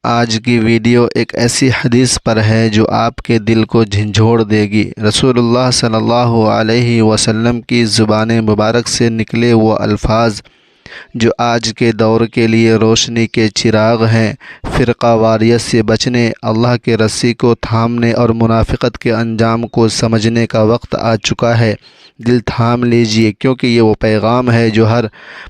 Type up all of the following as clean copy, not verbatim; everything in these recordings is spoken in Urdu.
آج کی ویڈیو ایک ایسی حدیث پر ہے جو آپ کے دل کو جھنجھوڑ دے گی۔ رسول اللہ صلی اللہ علیہ وسلم کی زبان مبارک سے نکلے وہ الفاظ جو آج کے دور کے لیے روشنی کے چراغ ہیں۔ فرقہ واریت سے بچنے، اللہ کے رسی کو تھامنے اور منافقت کے انجام کو سمجھنے کا وقت آ چکا ہے۔ دل تھام لیجئے، کیونکہ یہ وہ پیغام ہے جو ہر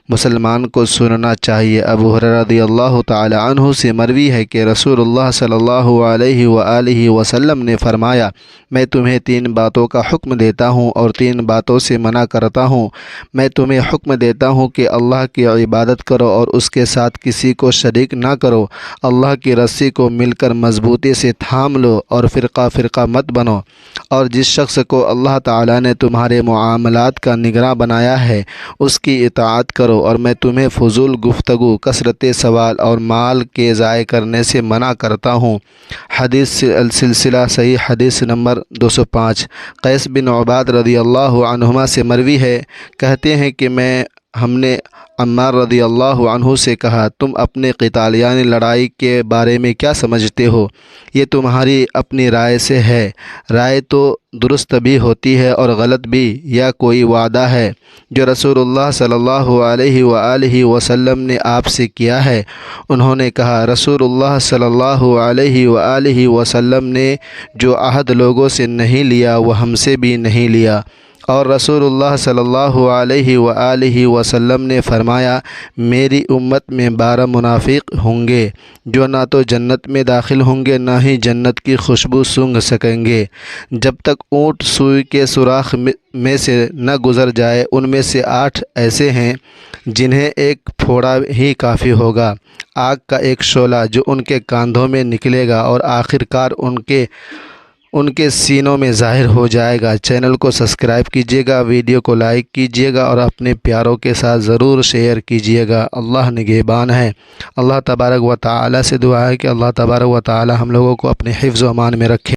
مسلمان کو سننا چاہیے۔ ابو ہریرہ رضی اللہ تعالی عنہ سے مروی ہے کہ رسول اللہ صلی اللہ علیہ وآلہ وسلم نے فرمایا، میں تمہیں 3 باتوں کا حکم دیتا ہوں اور 3 باتوں سے منع کرتا ہوں۔ میں تمہیں حکم دیتا ہوں کہ اللہ کی عبادت کرو اور اس کے ساتھ کسی کو شریک نہ کرو، اللہ کی رسی کو مل کر مضبوطی سے تھام لو اور فرقہ فرقہ مت بنو، اور جس شخص کو اللہ تعالیٰ نے تمہارے معاملات کا نگراں بنایا ہے اس کی اطاعت کرو، اور میں تمہیں فضول گفتگو، کثرت سوال اور مال کے ضائع کرنے سے منع کرتا ہوں۔ حدیث سلسلہ صحیح حدیث نمبر 205۔ قیس بن عباد رضی اللہ عنہما سے مروی ہے، کہتے ہیں کہ ہم نے عمار رضی اللہ عنہ سے کہا، تم اپنے قتال یعنی لڑائی کے بارے میں کیا سمجھتے ہو؟ یہ تمہاری اپنی رائے سے ہے، رائے تو درست بھی ہوتی ہے اور غلط بھی، یا کوئی وعدہ ہے جو رسول اللہ صلی اللہ علیہ وآلہ وسلم نے آپ سے کیا ہے؟ انہوں نے کہا، رسول اللہ صلی اللہ علیہ وآلہ وسلم نے جو عہد لوگوں سے نہیں لیا وہ ہم سے بھی نہیں لیا، اور رسول اللہ صلی اللہ علیہ وآلہ وسلم نے فرمایا، میری امت میں 12 منافق ہوں گے جو نہ تو جنت میں داخل ہوں گے نہ ہی جنت کی خوشبو سونگھ سکیں گے جب تک اونٹ سوئی کے سوراخ میں سے نہ گزر جائے۔ ان میں سے 8 ایسے ہیں جنہیں ایک پھوڑا ہی کافی ہوگا، آگ کا ایک شعلہ جو ان کے کاندھوں میں نکلے گا اور آخر کار ان کے سینوں میں ظاہر ہو جائے گا۔ چینل کو سبسکرائب کیجیے گا، ویڈیو کو لائک کیجیے گا اور اپنے پیاروں کے ساتھ ضرور شیئر کیجیے گا۔ اللہ نگہبان ہے۔ اللہ تبارک و تعالی سے دعا ہے کہ اللہ تبارک و تعالی ہم لوگوں کو اپنے حفظ و امان میں رکھے۔